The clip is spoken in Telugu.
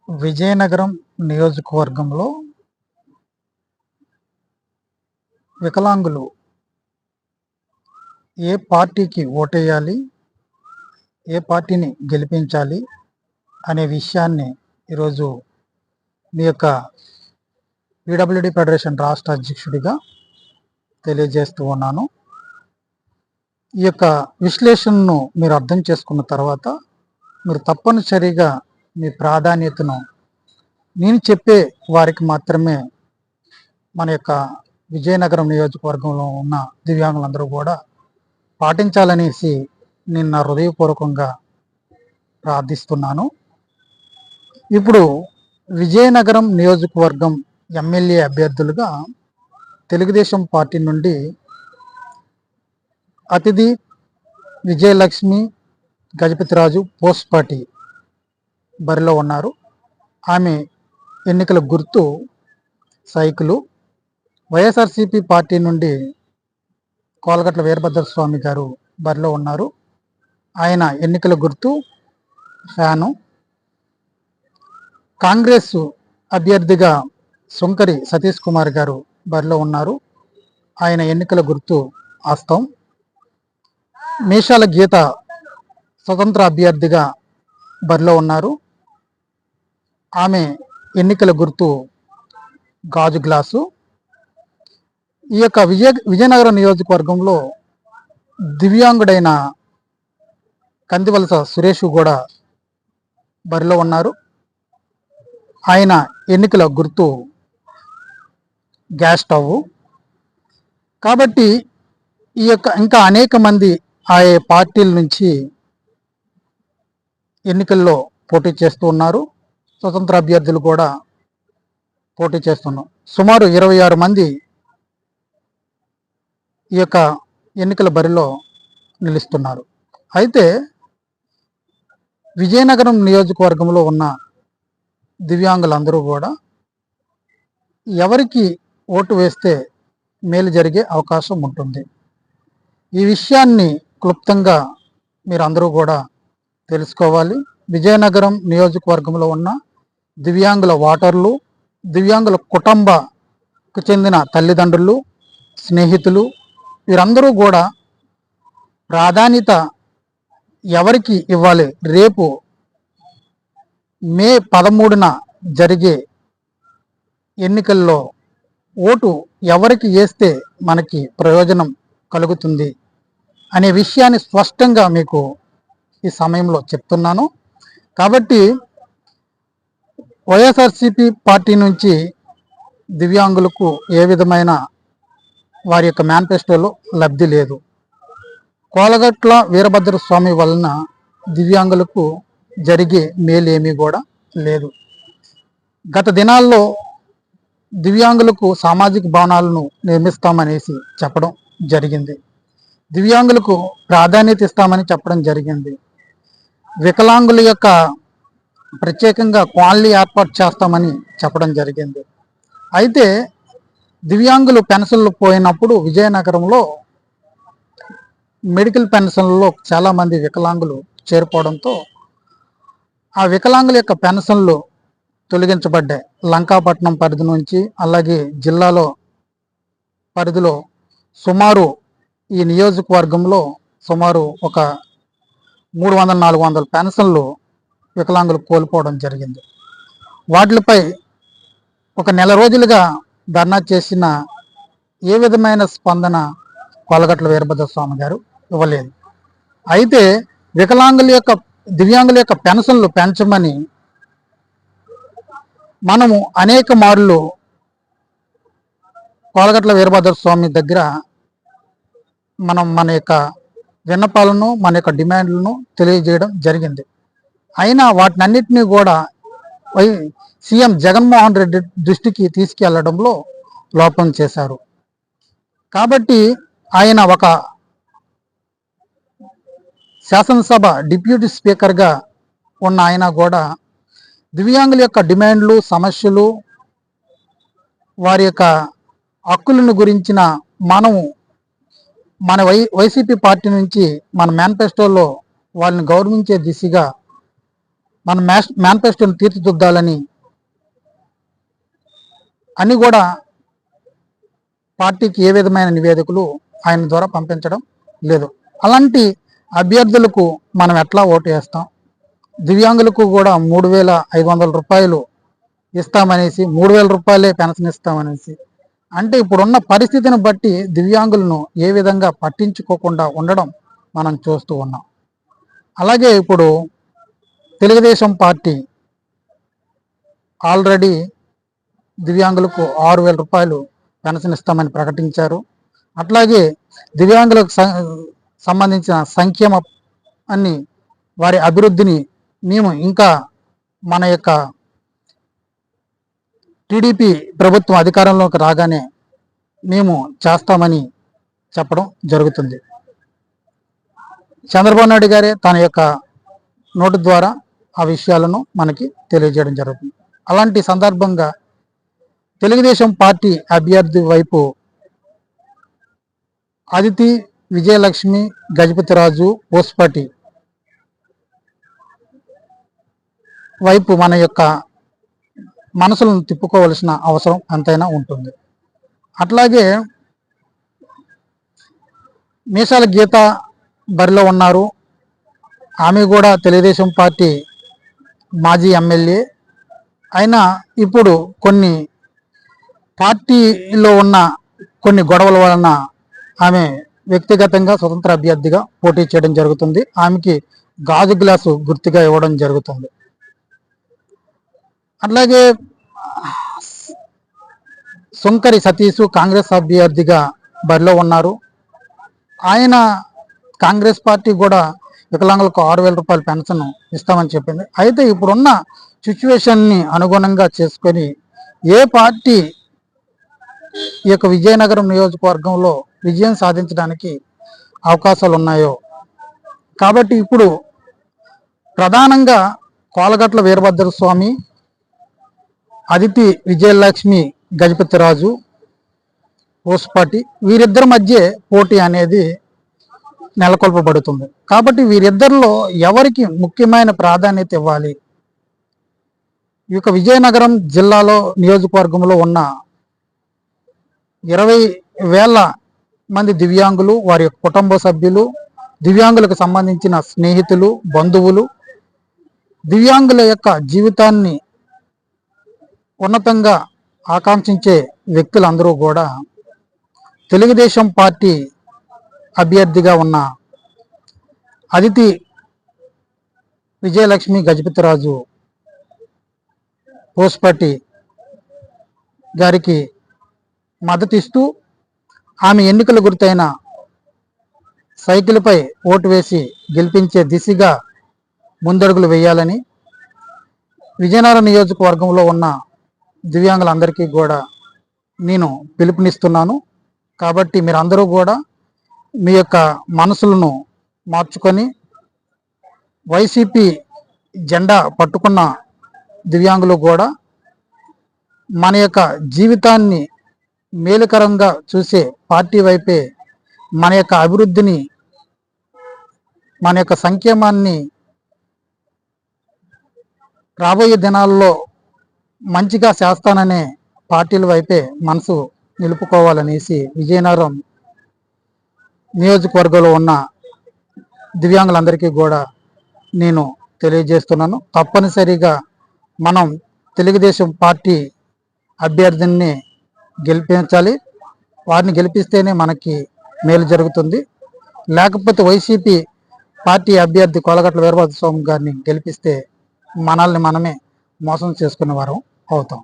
విజయనగరం నియోజకవర్గంలో వికలాంగులు ఏ పార్టీకి ఓటేయాలి, ఏ పార్టీని గెలిపించాలి అనే విషయాన్ని ఈరోజు మీ యొక్క పీడబ్ల్యూడీ ఫెడరేషన్ రాష్ట్ర అధ్యక్షుడిగా తెలియజేస్తూ ఉన్నాను. ఈ యొక్క విశ్లేషణను మీరు అర్థం చేసుకున్న తర్వాత మీరు తప్పనిసరిగా మీ ప్రాధాన్యతను నేను చెప్పే వారికి మాత్రమే మన యొక్క విజయనగరం నియోజకవర్గంలో ఉన్న దివ్యాంగులందరూ కూడా పాటించాలనేసి నేను నా హృదయపూర్వకంగా ప్రార్థిస్తున్నాను. ఇప్పుడు విజయనగరం నియోజకవర్గం ఎమ్మెల్యే అభ్యర్థులుగా తెలుగుదేశం పార్టీ నుండి అతిథి విజయలక్ష్మి గజపతిరాజు పోస్పాటి బరిలో ఉన్నారు. ఆమె ఎన్నికల గుర్తు సైకిలు. వైఎస్ఆర్సీపీ పార్టీ నుండి కోలగట్ల వీరభద్రస్వామి గారు బరిలో ఉన్నారు. ఆయన ఎన్నికల గుర్తు ఫ్యాను. కాంగ్రెస్ అభ్యర్థిగా సుంకరి సతీష్ కుమార్ గారు బరిలో ఉన్నారు. ఆయన ఎన్నికల గుర్తు హస్తం. మీషాల గీత స్వతంత్ర అభ్యర్థిగా బరిలో ఉన్నారు. ఆమె ఎన్నికల గుర్తు గాజు గ్లాసు. ఈ యొక్క విజయనగరం నియోజకవర్గంలో దివ్యాంగుడైన కందివలస సురేష్ కూడా బరిలో ఉన్నారు. ఆయన ఎన్నికల గుర్తు గ్యాస్ స్టవ్. కాబట్టి ఈ యొక్క ఇంకా అనేక మంది ఆయా పార్టీల నుంచి ఎన్నికల్లో పోటీ చేస్తూ ఉన్నారు. స్వతంత్ర అభ్యర్థులు కూడా పోటీ చేస్తున్నాం. సుమారు 26 మంది ఈ యొక్క ఎన్నికల బరిలో నిలుస్తున్నారు. అయితే విజయనగరం నియోజకవర్గంలో ఉన్న దివ్యాంగులందరూ కూడా ఎవరికి ఓటు వేస్తే మేలు జరిగే అవకాశం ఉంటుంది. ఈ విషయాన్ని క్లుప్తంగా మీరు అందరూ కూడా తెలుసుకోవాలి. విజయనగరం నియోజకవర్గంలో ఉన్న దివ్యాంగుల ఓటర్లు, దివ్యాంగుల కుటుంబకు చెందిన తల్లిదండ్రులు, స్నేహితులు వీరందరూ కూడా ప్రాధాన్యత ఎవరికి ఇవ్వాలి, రేపు మే 13న జరిగే ఎన్నికల్లో ఓటు ఎవరికి వేస్తే మనకి ప్రయోజనం కలుగుతుంది అనే విషయాన్ని స్పష్టంగా మీకు ఈ సమయంలో చెప్తున్నాను. కాబట్టి వైఎస్ఆర్సీపీ పార్టీ నుంచి దివ్యాంగులకు ఏ విధమైన వారి యొక్క మేనిఫెస్టోలో లబ్ధి లేదు. కోలగట్ల వీరభద్ర స్వామి వలన దివ్యాంగులకు జరిగే మేలేమీ కూడా లేదు. గత దినాల్లో దివ్యాంగులకు సామాజిక భవనాలను నిర్మిస్తామనేసి చెప్పడం జరిగింది. దివ్యాంగులకు ప్రాధాన్యత ఇస్తామని చెప్పడం జరిగింది. వికలాంగుల యొక్క ప్రత్యేకంగా కాలనీ ఏర్పాటు చేస్తామని చెప్పడం జరిగింది. అయితే దివ్యాంగులు పెన్షన్లు పోయినప్పుడు విజయనగరంలో మెడికల్ పెన్షన్లలో చాలామంది వికలాంగులు చేరిపోవడంతో ఆ వికలాంగుల యొక్క పెన్షన్లు తొలగించబడ్డాయి. లంకాపట్నం పరిధి నుంచి అలాగే జిల్లాలో పరిధిలో సుమారు ఈ నియోజకవర్గంలో సుమారు ఒక 300-400 పెన్షన్లు వికలాంగులు కోల్పోవడం జరిగింది. వాటిపై ఒక నెల రోజులుగా ధర్నా చేసిన ఏ విధమైన స్పందన కోలగట్ల వీరభద్ర స్వామి గారు ఇవ్వలేదు. అయితే దివ్యాంగుల యొక్క పెన్షన్లు పెంచమని మనము అనేక మార్లు కోలగట్ల వీరభద్ర స్వామి దగ్గర మన యొక్క విన్నపాలను, మన యొక్క డిమాండ్లను తెలియజేయడం జరిగింది. అయినా వాటినన్నిటినీ కూడా సీఎం జగన్మోహన్ రెడ్డి దృష్టికి తీసుకెళ్లడంలో లోపం చేశారు. కాబట్టి ఆయన ఒక శాసనసభ డిప్యూటీ స్పీకర్గా ఉన్న ఆయన కూడా దివ్యాంగుల యొక్క డిమాండ్లు, సమస్యలు, వారి యొక్క హక్కులను గురించిన మన వైసీపీ పార్టీ నుంచి మన మేనిఫెస్టోలో వాళ్ళని గౌరవించే దిశగా మన మేనిఫెస్టోని తీర్చిదిద్దాలని అని కూడా పార్టీకి ఏ విధమైన నివేదికలు ఆయన ద్వారా పంపించడం లేదు. అలాంటి అభ్యర్థులకు మనం ఎట్లా ఓటు వేస్తాం? దివ్యాంగులకు కూడా 3,500 రూపాయలు ఇస్తామనేసి, 3,000 రూపాయలే పెన్షన్ ఇస్తామనేసి, అంటే ఇప్పుడున్న పరిస్థితిని బట్టి దివ్యాంగులను ఏ విధంగా పట్టించుకోకుండా ఉండడం మనం చూస్తూ ఉన్నాం. అలాగే ఇప్పుడు తెలుగుదేశం పార్టీ ఆల్రెడీ దివ్యాంగులకు 6,000 రూపాయలు పెన్షన్ ఇస్తామని ప్రకటించారు. అట్లాగే దివ్యాంగులకు సంబంధించిన సంక్షేమ అన్ని వారి అభివృద్ధిని మేము ఇంకా మన యొక్క టీడీపీ ప్రభుత్వం అధికారంలోకి రాగానే మేము చేస్తామని చెప్పడం జరుగుతుంది. చంద్రబాబు నాయుడు గారే తన యొక్క నోటు ద్వారా ఆ విషయాలను మనకి తెలియజేయడం జరుగుతుంది. అలాంటి సందర్భంగా తెలుగుదేశం పార్టీ అభ్యర్థి వైపు అదితి విజయలక్ష్మి గజపతిరాజు పోస్పటి వైపు మన యొక్క మనసులను తిప్పుకోవలసిన అవసరం ఎంతైనా ఉంటుంది. అట్లాగే మీసాల గీత బరిలో ఉన్నారు. ఆమె కూడా తెలుగుదేశం పార్టీ మాజీ ఎమ్మెల్యే అయినా ఇప్పుడు కొన్ని పార్టీలో ఉన్న కొన్ని గొడవల వలన ఆమె వ్యక్తిగతంగా స్వతంత్ర అభ్యర్థిగా పోటీ చేయడం జరుగుతుంది. ఆమెకి గాజు గ్లాసు గుర్తుగా ఇవ్వడం జరుగుతుంది. అట్లాగే సుంకరి సతీష్ కాంగ్రెస్ అభ్యర్థిగా బరిలో ఉన్నారు. ఆయన కాంగ్రెస్ పార్టీ కూడా వికలాంగులకు 6,000 రూపాయల పెన్షన్ ఇస్తామని చెప్పింది. అయితే ఇప్పుడున్న సిచ్యువేషన్ని అనుగుణంగా చేసుకొని ఏ పార్టీ ఈ యొక్క విజయనగరం నియోజకవర్గంలో విజయం సాధించడానికి అవకాశాలు ఉన్నాయో, కాబట్టి ఇప్పుడు ప్రధానంగా కోలగట్ల వీరభద్ర స్వామి, అదితి విజయలక్ష్మి గజపతిరాజు పోస్పాటి వీరిద్దరి మధ్య పోటీ అనేది నెలకొల్పబడుతుంది. కాబట్టి వీరిద్దరిలో ఎవరికి ముఖ్యమైన ప్రాధాన్యత ఇవ్వాలి? ఈ యొక్క విజయనగరం జిల్లాలో నియోజకవర్గంలో ఉన్న 20,000 మంది దివ్యాంగులు, వారి యొక్క కుటుంబ సభ్యులు, దివ్యాంగులకు సంబంధించిన స్నేహితులు, బంధువులు, దివ్యాంగుల యొక్క జీవితాన్ని ఉన్నతంగా ఆకాంక్షించే వ్యక్తులందరూ కూడా తెలుగుదేశం పార్టీ అభ్యర్థిగా ఉన్న అదితి విజయలక్ష్మి గజపతిరాజు పోస్పటి గారికి మద్దతిస్తూ ఆమె ఎన్నికల గుర్తైన సైకిల్పై ఓటు వేసి గెలిపించే దిశగా ముందడుగులు వేయాలని విజయనగరం నియోజకవర్గంలో ఉన్న దివ్యాంగులందరికీ కూడా నేను పిలుపునిస్తున్నాను. కాబట్టి మీరందరూ కూడా మీ యొక్క మనసులను మార్చుకొని వైసీపీ జెండా పట్టుకున్న దివ్యాంగులు కూడా మన యొక్క జీవితాన్ని మేలుకరంగా చూసే పార్టీ వైపే, మన యొక్క అభివృద్ధిని, మన యొక్క సంక్షేమాన్ని రాబోయే దినాల్లో మంచిగా చేస్తాననే పార్టీల వైపే మనసు నిలుపుకోవాలనేసి విజయనగరం నియోజకవర్గంలో ఉన్న దివ్యాంగులందరికీ కూడా నేను తెలియజేస్తున్నాను. తప్పనిసరిగా మనం తెలుగుదేశం పార్టీ అభ్యర్థిని గెలిపించాలి. వారిని గెలిపిస్తేనే మనకి మేలు జరుగుతుంది. లేకపోతే వైసీపీ పార్టీ అభ్యర్థి కోలగట్ల వీరభద్ర స్వామి గారిని గెలిపిస్తే మనల్ని మనమే మోసం చేసుకునే వారం అవుతాం.